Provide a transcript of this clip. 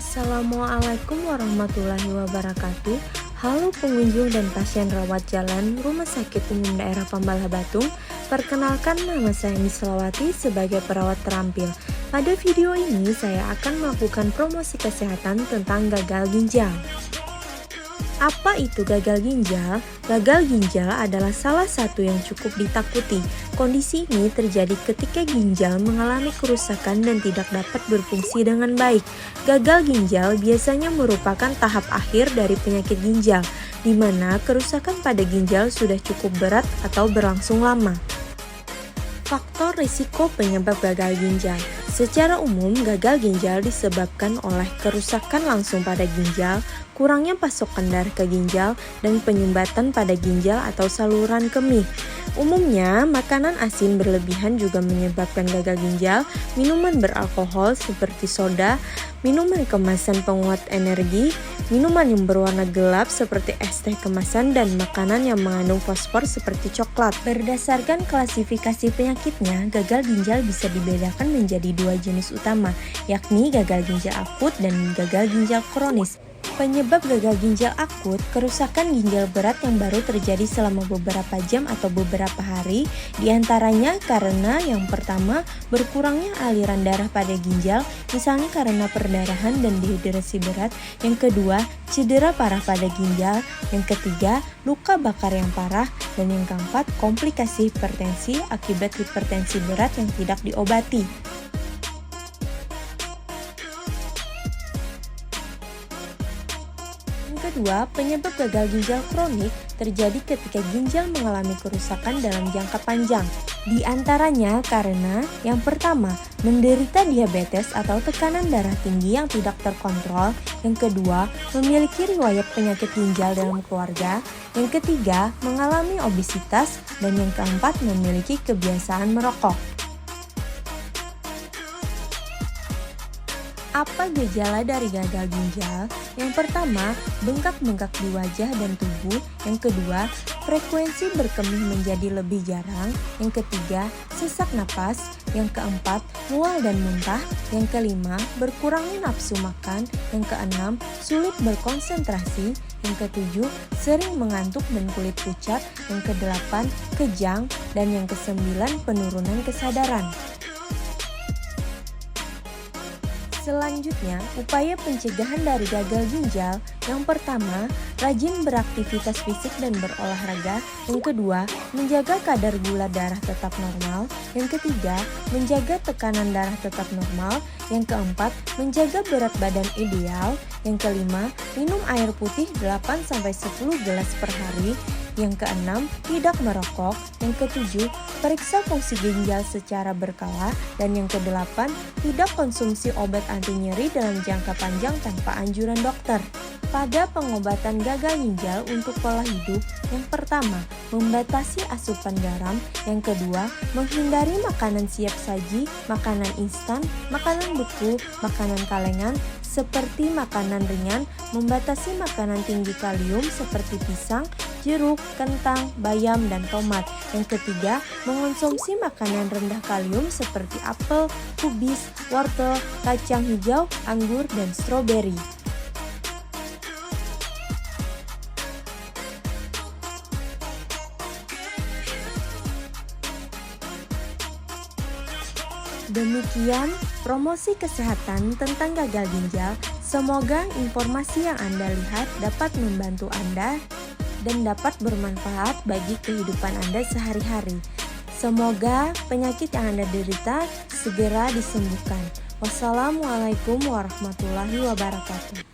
Assalamualaikum warahmatullahi wabarakatuh. Halo pengunjung dan pasien rawat jalan Rumah Sakit Umum Daerah Pambalah Batung. Perkenalkan, nama saya Mislawati sebagai perawat terampil. Pada video ini saya akan melakukan promosi kesehatan tentang gagal ginjal. Apa itu gagal ginjal? Gagal ginjal adalah salah satu yang cukup ditakuti. Kondisi ini terjadi ketika ginjal mengalami kerusakan dan tidak dapat berfungsi dengan baik. Gagal ginjal biasanya merupakan tahap akhir dari penyakit ginjal, di mana kerusakan pada ginjal sudah cukup berat atau berlangsung lama. Faktor risiko penyebab gagal ginjal. Secara umum, gagal ginjal disebabkan oleh kerusakan langsung pada ginjal, kurangnya pasokan darah ke ginjal, dan penyumbatan pada ginjal atau saluran kemih. Umumnya, makanan asin berlebihan juga menyebabkan gagal ginjal, minuman beralkohol seperti soda, minuman kemasan penguat energi, minuman yang berwarna gelap seperti es teh kemasan, dan makanan yang mengandung fosfor seperti coklat. Berdasarkan klasifikasi penyakitnya, gagal ginjal bisa dibedakan menjadi dua jenis utama, yakni gagal ginjal akut dan gagal ginjal kronis. Penyebab gagal ginjal akut, kerusakan ginjal berat yang baru terjadi selama beberapa jam atau beberapa hari, diantaranya karena yang pertama, berkurangnya aliran darah pada ginjal, misalnya karena perdarahan dan dehidrasi berat. Yang kedua, cedera parah pada ginjal. Yang ketiga, luka bakar yang parah. Dan yang keempat, komplikasi hipertensi akibat hipertensi berat yang tidak diobati. Kedua, penyebab gagal ginjal kronik terjadi ketika ginjal mengalami kerusakan dalam jangka panjang. Di antaranya karena yang pertama, menderita diabetes atau tekanan darah tinggi yang tidak terkontrol. Yang kedua, memiliki riwayat penyakit ginjal dalam keluarga. Yang ketiga, mengalami obesitas. Dan yang keempat, memiliki kebiasaan merokok. Apa gejala dari gagal ginjal? Yang pertama, bengkak-bengkak di wajah dan tubuh. Yang kedua, frekuensi berkemih menjadi lebih jarang. Yang ketiga, sesak napas. Yang keempat, mual dan muntah. Yang kelima, berkurangnya nafsu makan. Yang keenam, sulit berkonsentrasi. Yang ketujuh, sering mengantuk dan kulit pucat. Yang kedelapan, kejang. Dan yang kesembilan, penurunan kesadaran. Selanjutnya, upaya pencegahan dari gagal ginjal. Yang pertama, rajin beraktivitas fisik dan berolahraga. Yang kedua, menjaga kadar gula darah tetap normal. Yang ketiga, menjaga tekanan darah tetap normal. Yang keempat, menjaga berat badan ideal. Yang kelima, minum air putih 8-10 gelas per hari. Yang keenam, tidak merokok. Yang ketujuh, periksa fungsi ginjal secara berkala. Dan yang kedelapan, tidak konsumsi obat anti nyeri dalam jangka panjang tanpa anjuran dokter. Pada pengobatan gagal ginjal untuk pola hidup, yang pertama, membatasi asupan garam. Yang kedua, menghindari makanan siap saji, makanan instan, makanan beku, makanan kalengan, seperti makanan ringan, membatasi makanan tinggi kalium seperti pisang, jeruk, kentang, bayam, dan tomat. Yang ketiga, mengonsumsi makanan rendah kalium seperti apel, kubis, wortel, kacang hijau, anggur, dan stroberi. Demikian promosi kesehatan tentang gagal ginjal. Semoga informasi yang Anda lihat dapat membantu Anda dan dapat bermanfaat bagi kehidupan Anda sehari-hari. Semoga penyakit yang Anda derita segera disembuhkan. Wassalamualaikum warahmatullahi wabarakatuh.